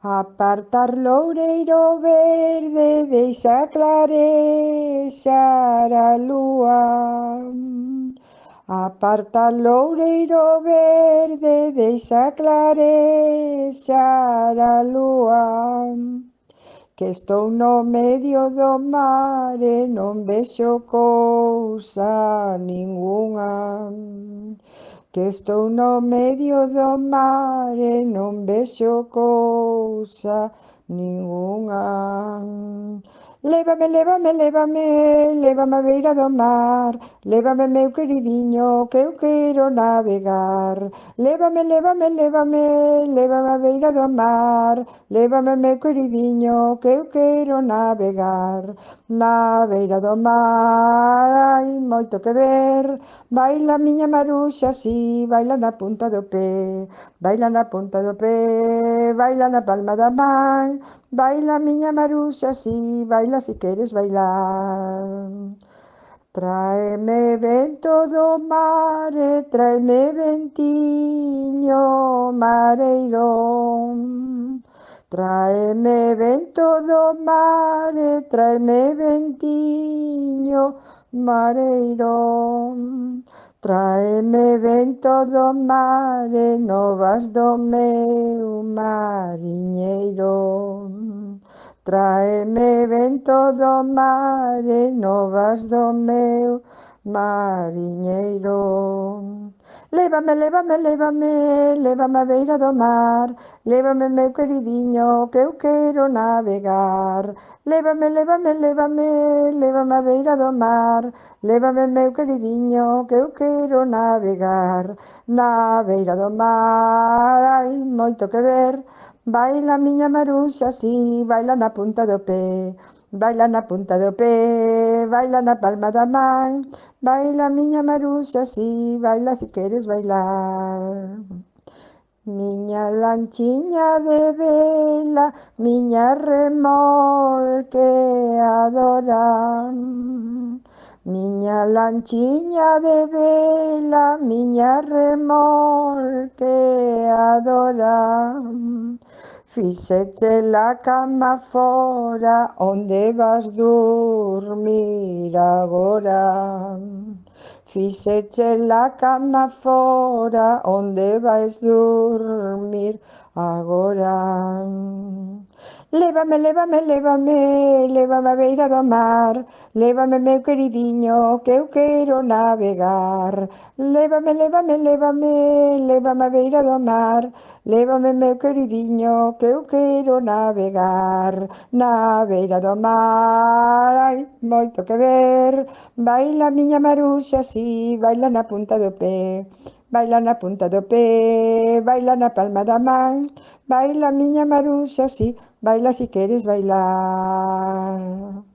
Apartar loureiro verde, deixa clarexar a lúa. Aparta loureiro verde, deixa clarexar a lúa. Que estou no medio do mar e non vexo cousa ningunha. Que estou no medio do mar e non vexo cousa ningunha. Lévame, lévame, lévame, lévame á beira do mar, lévame meu queridiño que eu quero navegar. Lévame, lévame, lévame, lévame á beira do mar, lévame meu queridiño que eu quero navegar. Na beira do mar hai moito que ver, baila miña Maruxa, si, baila na punta do pé, baila na punta do pé, baila na palma da man, baila miña Maruxa, si, baila si queres bailar. Tráeme vento do mar e tráeme ventiño mareirón. Tráeme vento do mar e tráeme ventiño mareirón. Tráeme vento do mar e novas do meu mariñeiro. Tráeme vento do mar e novas do meu mariñeiro. Lévame, lévame, lévame, lévame á beira do mar, lévame meu queridiño que eu quero navegar. Lévame, lévame, lévame, lévame á beira do mar, lévame meu queridiño que eu quero navegar. Na beira do mar hai moito que ver, baila miña Maruxa, si, baila na punta do pé, baila na punta do pé, baila na palma da man, baila miña Maruxa, si, baila si queres bailar. Miña lanchiña de vela, miña remolqueadora. Miña lanchiña de vela, miña remolqueadora. Fixeche la cama fora, onde vas dormir agora. Fixeche la cama fora, onde vais dormir agora. Lévame, lévame, lévame, lévame á beira do mar, lévame meu queridiño que eu quero navegar. Lévame, lévame, lévame, lévame á beira do mar, lévame meu queridiño que eu quero navegar. Na beira do mar hai moito que ver, baila miña Maruxa, si, baila na punta do pé, baila na punta do pé, baila na palma da man, baila miña Maruxa, si, baila si queres bailar.